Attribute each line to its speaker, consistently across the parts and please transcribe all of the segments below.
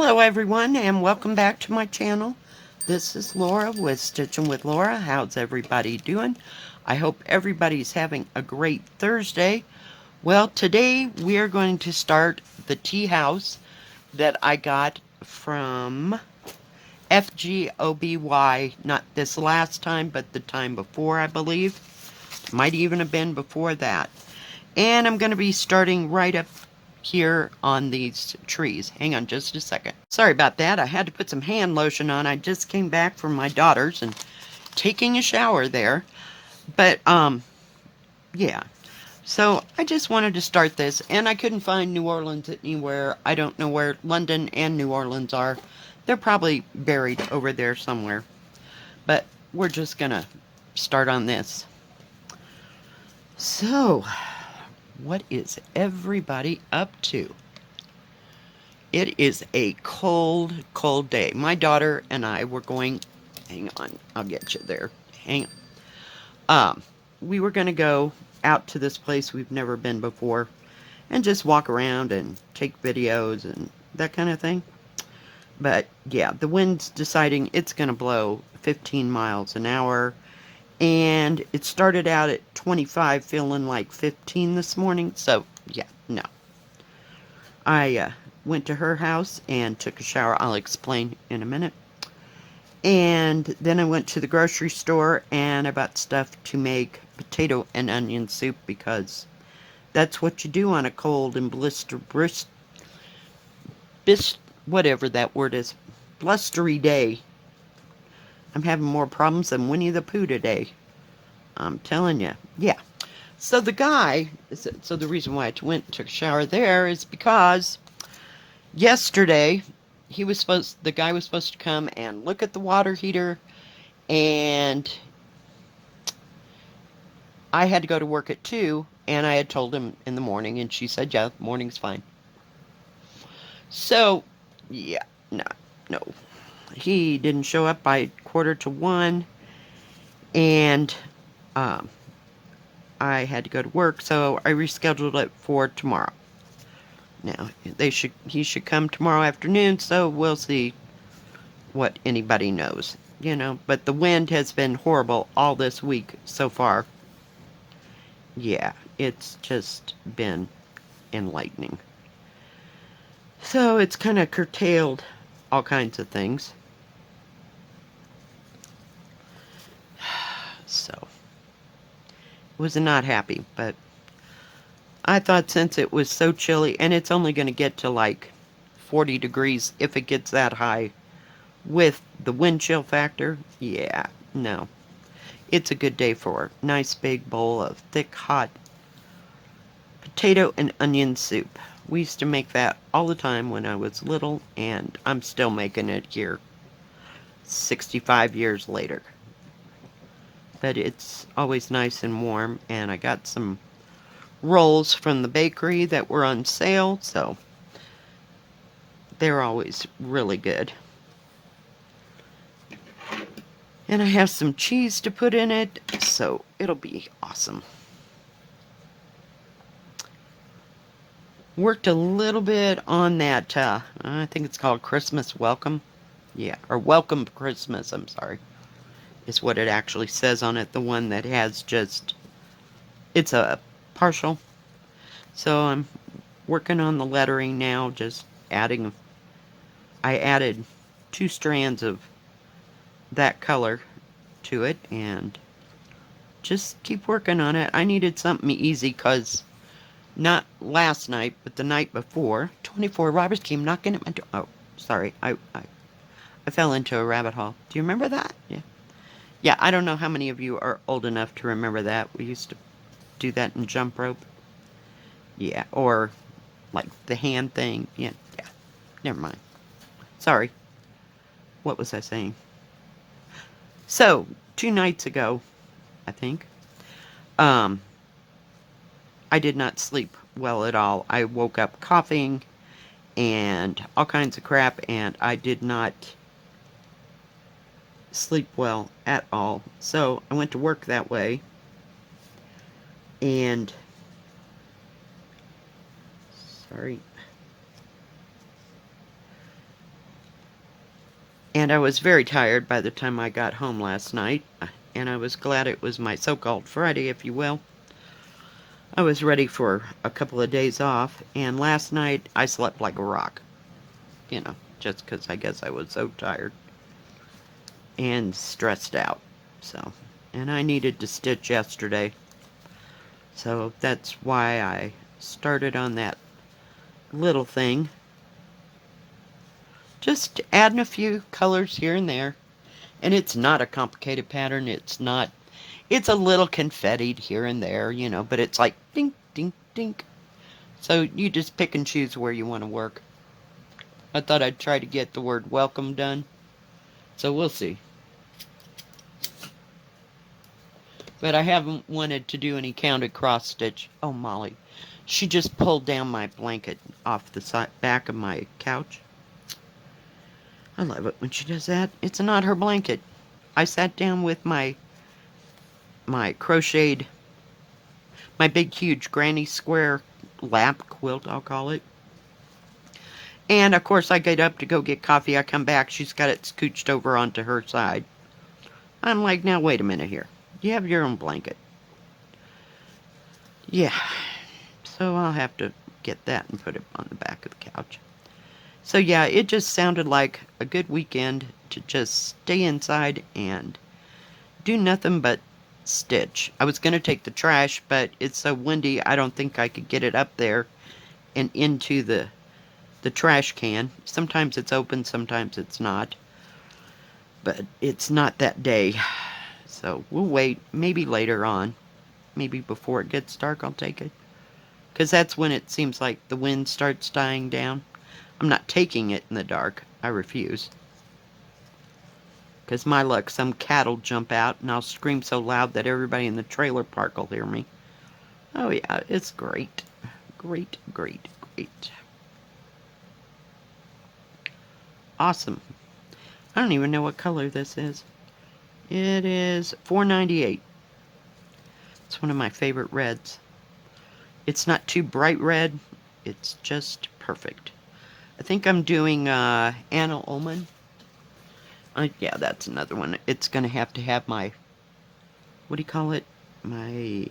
Speaker 1: Hello everyone and welcome back to my channel. This is Laura with Stitchin with Laura. How's everybody doing? I hope everybody's having a great Thursday. Well, today we are going to start the tea house that I got from FGOBY, not this last time, but the time before, I believe. Might even have been before that. And I'm going to be starting right up here on these trees. Hang on just a second. Sorry about that. I had to put some hand lotion on. I just came back from my daughter's and taking a shower there. But, yeah. So I just wanted to start this, and I couldn't find New Orleans anywhere. I don't know where London and New Orleans are. They're probably buried over there somewhere. But we're just gonna start on this. So, what is everybody up to? It is a cold, cold day. My daughter and I were going, hang on, I'll get you there. Hang on. We were going to go out to this place we've never been before and just walk around and take videos and that kind of thing. But yeah, the wind's deciding it's going to blow 15 miles an hour. And it started out at 25, feeling like 15 this morning. So, yeah, no. I went to her house and took a shower. I'll explain in a minute. And then I went to the grocery store and I bought stuff to make potato and onion soup because that's what you do on a cold and whatever that word is, blustery day. I'm having more problems than Winnie the Pooh today. I'm telling you. Yeah. So the reason why I went and took a shower there is because yesterday the guy was supposed to come and look at the water heater, and I had to go to work at 2, and I had told him in the morning, and she said, yeah, morning's fine. So, yeah, no. He didn't show up by 1:45, and I had to go to work, so I rescheduled it for tomorrow. Now, he should come tomorrow afternoon, so we'll see what anybody knows, But the wind has been horrible all this week so far. Yeah, it's just been enlightening. So it's kind of curtailed all kinds of things. So, was not happy, but I thought since it was so chilly, and it's only going to get to like 40 degrees if it gets that high with the wind chill factor, yeah, no. It's a good day for a nice big bowl of thick, hot potato and onion soup. We used to make that all the time when I was little, and I'm still making it here 65 years later. But it's always nice and warm, and I got some rolls from the bakery that were on sale, so they're always really good. And I have some cheese to put in it, so it'll be awesome. Worked a little bit on that, I think it's called Christmas Welcome. Yeah, or Welcome Christmas, I'm sorry. Is what it actually says on it. The one that has it's a partial. So I'm working on the lettering now, just I added 2 strands of that color to it and just keep working on it. I needed something easy because not last night, but the night before, 24 robbers came knocking at my door. Oh, sorry. I fell into a rabbit hole. Do you remember that? Yeah. Yeah, I don't know how many of you are old enough to remember that. We used to do that in jump rope. Yeah, or like the hand thing. Yeah. Never mind. Sorry. What was I saying? So, 2 nights ago, I think, I did not sleep well at all. I woke up coughing and all kinds of crap, and I did not sleep well at all. So I went to work that way, and sorry. And I was very tired by the time I got home last night, and I was glad it was my so-called Friday, if you will. I was ready for a couple of days off, and last night I slept like a rock. You know, just because I guess I was so tired and stressed out. So, and I needed to stitch yesterday. So that's why I started on that little thing. Just adding a few colors here and there. And it's not a complicated pattern. It's not, it's a little confettied here and there, you know, but it's like dink, dink, dink. So you just pick and choose where you want to work. I thought I'd try to get the word welcome done. So we'll see. But I haven't wanted to do any counted cross stitch. Oh, Molly. She just pulled down my blanket off the back of my couch. I love it when she does that. It's not her blanket. I sat down with my crocheted, my big huge granny square lap quilt, I'll call it. And of course I get up to go get coffee. I come back, she's got it scooched over onto her side. I'm like, now wait a minute here. You have your own blanket. Yeah. So I'll have to get that and put it on the back of the couch. So yeah, it just sounded like a good weekend to just stay inside and do nothing but stitch. I was going to take the trash, but it's so windy I don't think I could get it up there and into the trash can. Sometimes it's open, sometimes it's not. But it's not that day. So we'll wait. Maybe later on. Maybe before it gets dark I'll take it. Because that's when it seems like the wind starts dying down. I'm not taking it in the dark. I refuse. Because my luck, some cat'll jump out and I'll scream so loud that everybody in the trailer park will hear me. Oh yeah, it's great. Great, great, great. Awesome. I don't even know what color this is. It is $4.98. It's one of my favorite reds. It's not too bright red. It's just perfect. I think I'm doing Anna Ullman. Yeah, that's another one. It's going to have my, what do you call it? My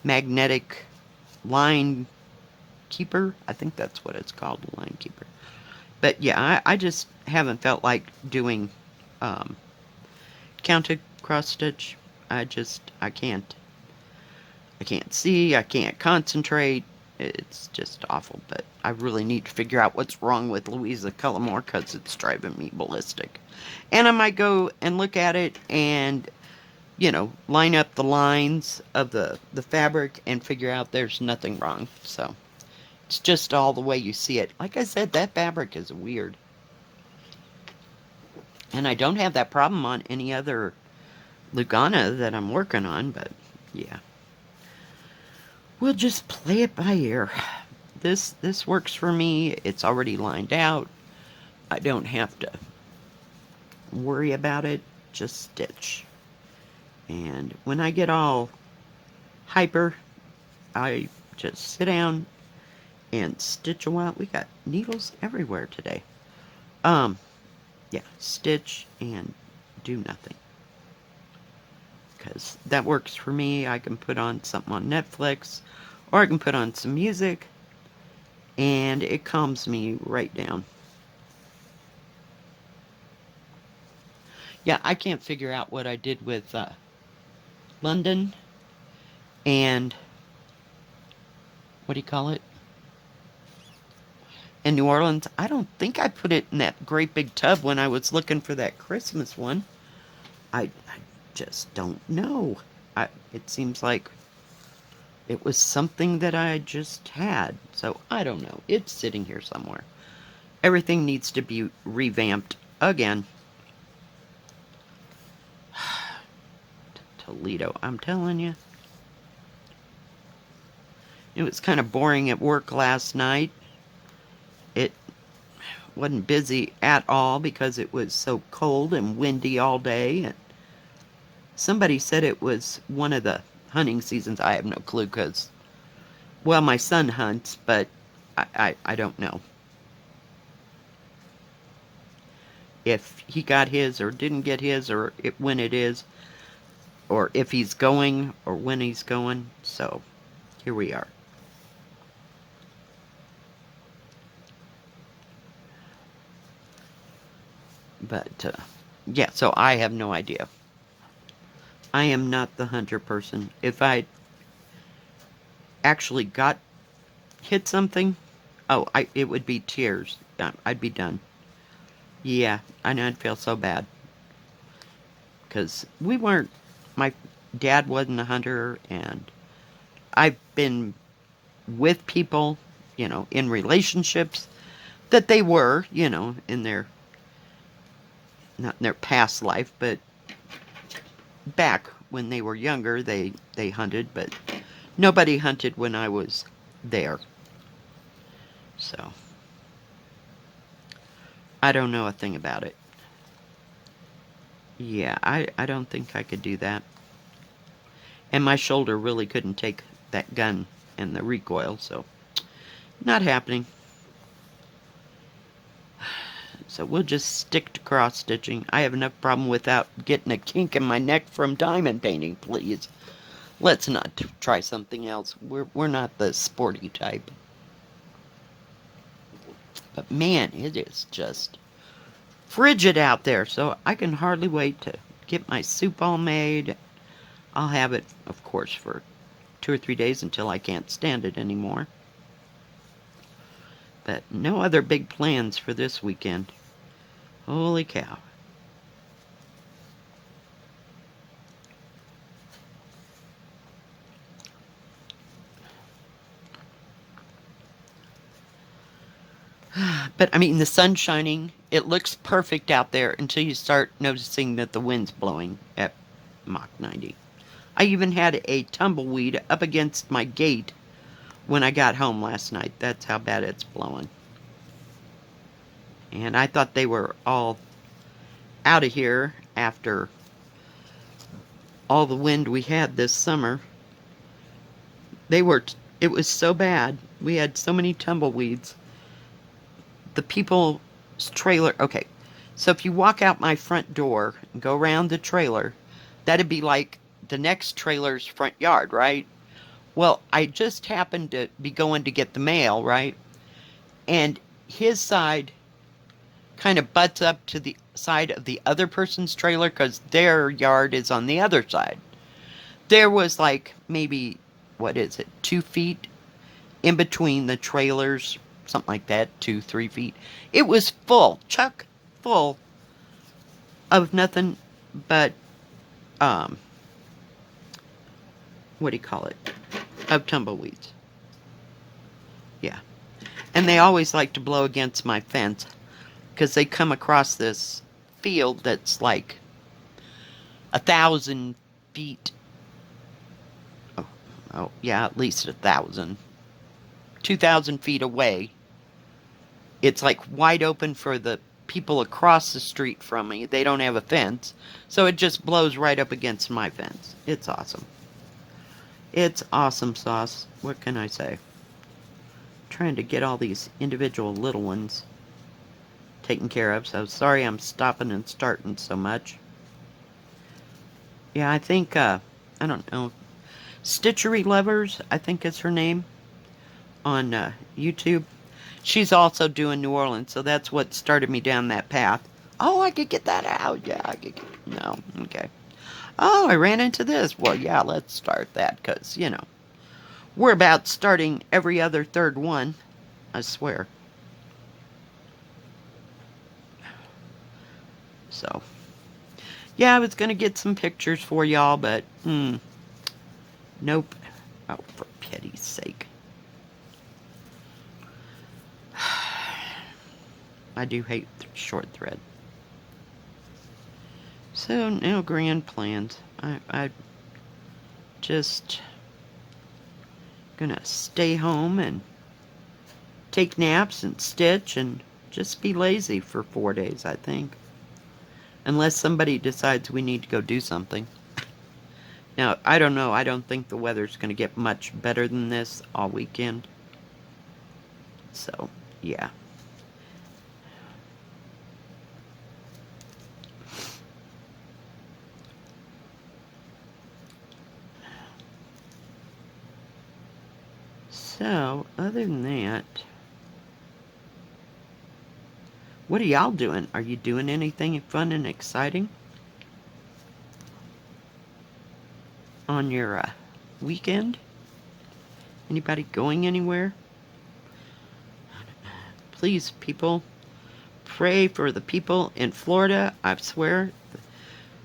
Speaker 1: magnetic line keeper. I think that's what it's called, line keeper. But yeah, I just haven't felt like doing counted cross stitch. I can't. I can't see, I can't concentrate. It's just awful, but I really need to figure out what's wrong with Louisa Cullimore because it's driving me ballistic. And I might go and look at it and, you know, line up the lines of the fabric and figure out there's nothing wrong. So it's just all the way you see it. Like I said, that fabric is weird. And I don't have that problem on any other Lugana that I'm working on, but yeah. We'll just play it by ear. This works for me. It's already lined out. I don't have to worry about it. Just stitch. And when I get all hyper, I just sit down and stitch a while. We got needles everywhere today. Yeah, stitch and do nothing. Because that works for me. I can put on something on Netflix, or I can put on some music, and it calms me right down. Yeah, I can't figure out what I did with London and, what do you call it? In New Orleans. I don't think I put it in that great big tub when I was looking for that Christmas one. I just don't know. It seems like it was something that I just had. So I don't know. It's sitting here somewhere. Everything needs to be revamped again. Toledo, I'm telling you. It was kind of boring at work last night. It wasn't busy at all because it was so cold and windy all day. And somebody said it was one of the hunting seasons. I have no clue because, well, my son hunts, but I don't know. if he got his or didn't get his, or when it is, or if he's going or when he's going. So here we are. But yeah, so I have no idea. I am not the hunter person. If I actually hit something, it would be tears. I'd be done. Yeah, I know, I'd feel so bad. Because my dad wasn't a hunter, and I've been with people, in relationships that they were, not in their past life, but back when they were younger, they hunted, but nobody hunted when I was there. So, I don't know a thing about it. Yeah, I don't think I could do that. And my shoulder really couldn't take that gun and the recoil, so not happening. So we'll just stick to cross stitching. I have enough problem without getting a kink in my neck from diamond painting, please. Let's not try something else. We're not the sporty type. But man, it is just frigid out there, so I can hardly wait to get my soup all made. I'll have it, of course, for 2 or 3 days until I can't stand it anymore. But no other big plans for this weekend. Holy cow. But I mean, the sun's shining. It looks perfect out there until you start noticing that the wind's blowing at Mach 90. I even had a tumbleweed up against my gate when I got home last night. That's how bad it's blowing. And I thought they were all out of here after all the wind we had this summer. It was so bad. We had so many tumbleweeds. The people's trailer, okay, so if you walk out my front door and go around the trailer, that'd be like the next trailer's front yard, right? Well, I just happened to be going to get the mail, right? And his side kind of butts up to the side of the other person's trailer because their yard is on the other side. There was like maybe, 2 feet in between the trailers, something like that, 2, 3 feet. It was full, chock full of nothing but, what do you call it? Of tumbleweeds. Yeah. And they always like to blow against my fence because they come across this field that's like 1,000 feet. Oh, yeah, at least 1,000. 2,000 feet away. It's like wide open for the people across the street from me. They don't have a fence, so it just blows right up against my fence. It's awesome. It's awesome sauce. What can I say? Trying to get all these individual little ones taken care of, so sorry I'm stopping and starting so much. Yeah, I think, I don't know, Stitchery Lovers, I think is her name, on YouTube. She's also doing New Orleans, so that's what started me down that path. Oh, I could get that out. Yeah, I could no, okay. Oh, I ran into this. Well, yeah, let's start that, because, we're about starting every other third one, I swear. So, yeah, I was going to get some pictures for y'all, but, nope. Oh, for pity's sake. I do hate short thread. So, no grand plans. I just gonna stay home and take naps and stitch and just be lazy for 4 days, I think. Unless somebody decides we need to go do something. Now, I don't know. I don't think the weather's going to get much better than this all weekend. So, yeah. So, other than that, what are y'all doing? Are you doing anything fun and exciting on your weekend? Anybody going anywhere? Please, people, pray for the people in Florida. I swear,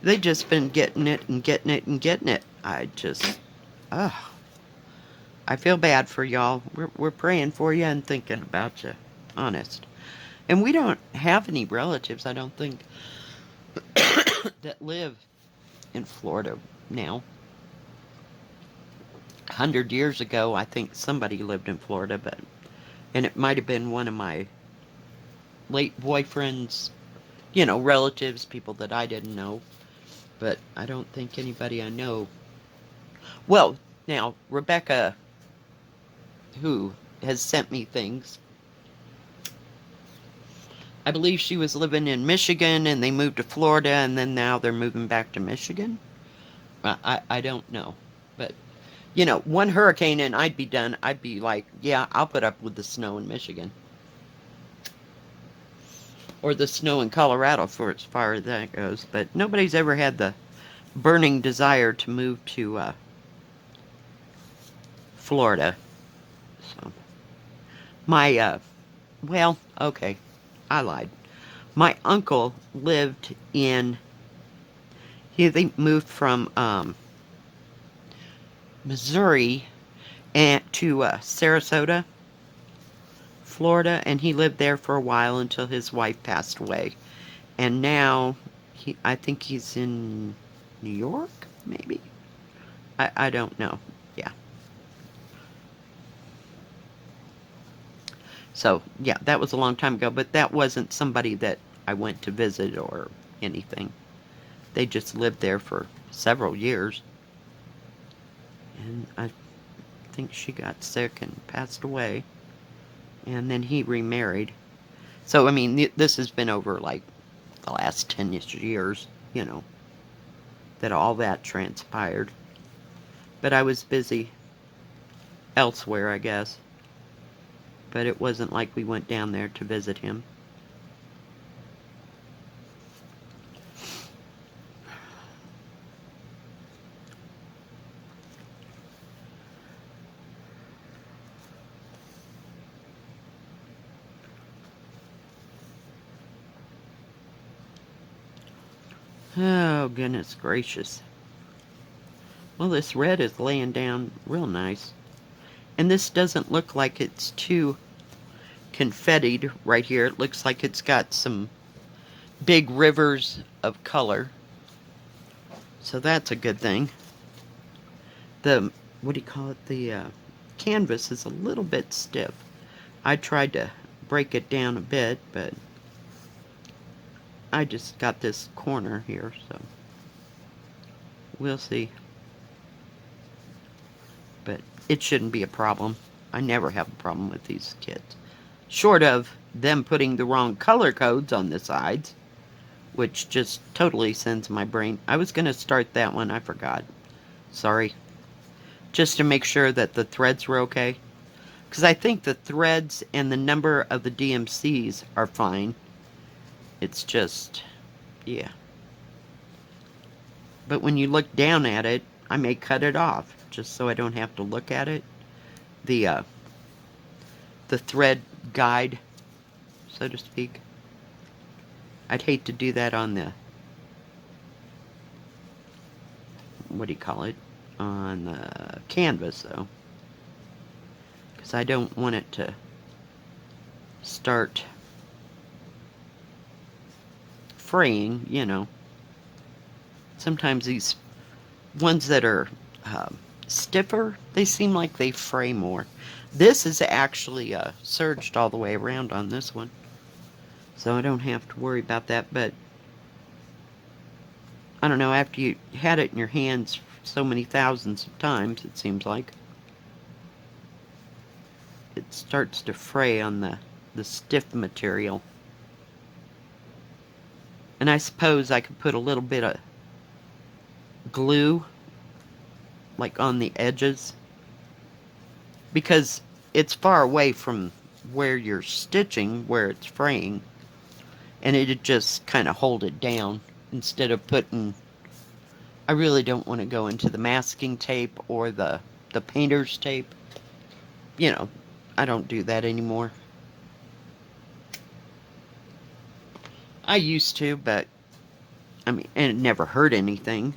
Speaker 1: they just been getting it and getting it and getting it. Ugh. I feel bad for y'all. We're praying for you and thinking about you. Honest. And we don't have any relatives, I don't think, that live in Florida now. 100 years ago, I think somebody lived in Florida, and it might have been one of my late boyfriend's, relatives, people that I didn't know. But I don't think anybody I know. Well, now, Rebecca, who has sent me things, I believe she was living in Michigan and they moved to Florida and then now they're moving back to Michigan. I don't know. But, one hurricane and I'd be done. I'd be like, yeah, I'll put up with the snow in Michigan. Or the snow in Colorado for as far as that goes. But nobody's ever had the burning desire to move to Florida. So, well, okay, I lied. My uncle lived they moved from Missouri and to Sarasota, Florida, and he lived there for a while until his wife passed away. And now, I think he's in New York, maybe? I don't know. Yeah. So, yeah, that was a long time ago, but that wasn't somebody that I went to visit or anything. They just lived there for several years. And I think she got sick and passed away. And then he remarried. So, I mean, this has been over like the last 10 years, that all that transpired. But I was busy elsewhere, I guess. But it wasn't like we went down there to visit him. Oh, goodness gracious. Well, this red is laying down real nice. And this doesn't look like it's too confettied right here. It looks like it's got some big rivers of color. So that's a good thing. What do you call it? The canvas is a little bit stiff. I tried to break it down a bit, but I just got this corner here, so we'll see. But it shouldn't be a problem. I never have a problem with these kits. Short of them putting the wrong color codes on the sides, which just totally sends my brain. I was going to start that one. I forgot. Sorry. Just to make sure that the threads were okay. Because I think the threads and the number of the DMCs are fine. It's just, yeah. But when you look down at it, I may cut it off just so I don't have to look at it. The thread guide, so to speak. I'd hate to do that on the, what do you call it? On the canvas, though. Because I don't want it to start fraying, Sometimes these ones that are stiffer, they seem like they fray more. This is actually serged all the way around on this one. So I don't have to worry about that, but I don't know, after you had it in your hands so many thousands of times, it seems like, it starts to fray on the stiff material. And I suppose I could put a little bit of glue, like on the edges, because it's far away from where you're stitching, where it's fraying, and it'd just kind of hold it down instead of putting. I really don't want to go into the masking tape or the painter's tape. You know, I don't do that anymore. I used to, but I mean, and it never hurt anything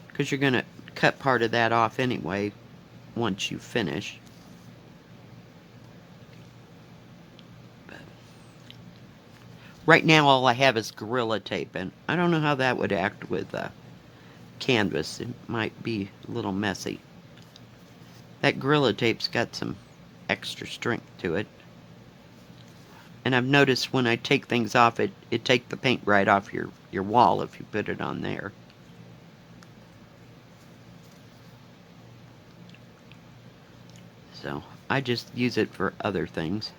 Speaker 1: because you're gonna cut part of that off anyway once you finish. But right now, all I have is Gorilla Tape, and I don't know how that would act with canvas. It might be a little messy. That Gorilla Tape's got some extra strength to it. And I've noticed when I take things off, it take the paint right off your wall if you put it on there. So I just use it for other things.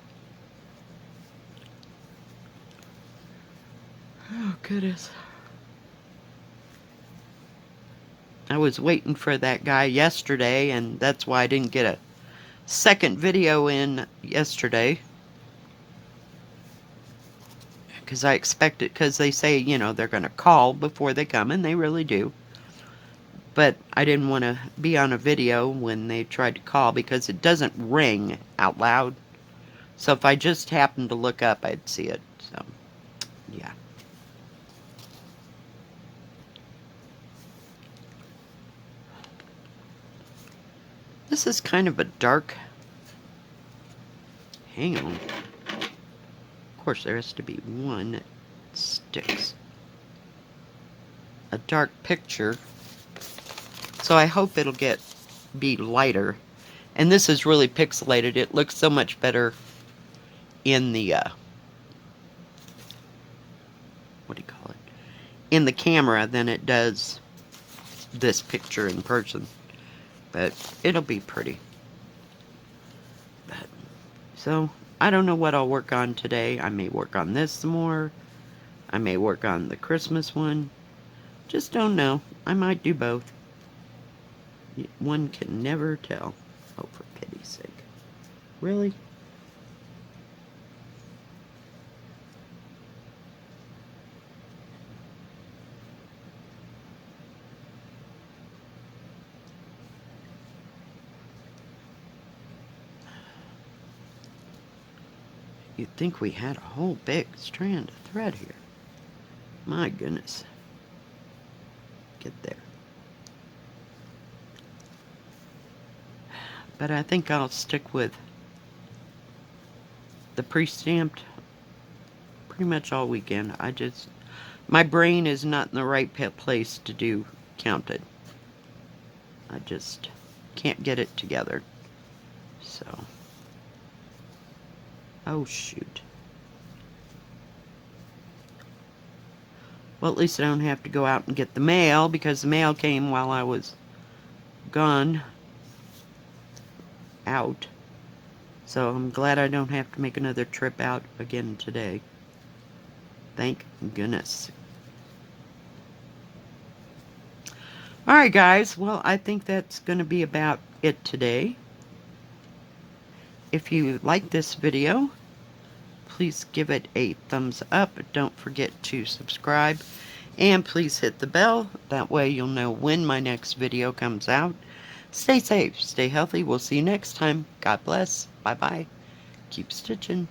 Speaker 1: Oh, goodness. I was waiting for that guy yesterday, and that's why I didn't get a second video in yesterday. Because I expected, because they say, you know, they're going to call before they come, and they really do. But I didn't want to be on a video when they tried to call because it doesn't ring out loud. So if I just happened to look up, I'd see it. So, yeah. This is kind of a dark... Hang on. Of course, there has to be one that sticks. A dark picture. So I hope it'll be lighter. And this is really pixelated. It looks so much better in the, what do you call it? In the camera than it does this picture in person. But it'll be pretty. But, so, I don't know what I'll work on today. I may work on this some more. I may work on the Christmas one. Just don't know. I might do both. One can never tell. Oh, for pity's sake. Really? You'd think we had a whole big strand of thread here. My goodness. Get there. But I think I'll stick with the pre-stamped pretty much all weekend. My brain is not in the right place to do counted. I just can't get it together. So, oh shoot. Well, at least I don't have to go out and get the mail because the mail came while I was gone out. So I'm glad I don't have to make another trip out again today. Thank goodness. Alright guys, well I think that's going to be about it today. If you like this video, please give it a thumbs up. Don't forget to subscribe. And please hit the bell. That way you'll know when my next video comes out. Stay safe, stay healthy. We'll see you next time. God bless. Bye-bye. Keep stitching.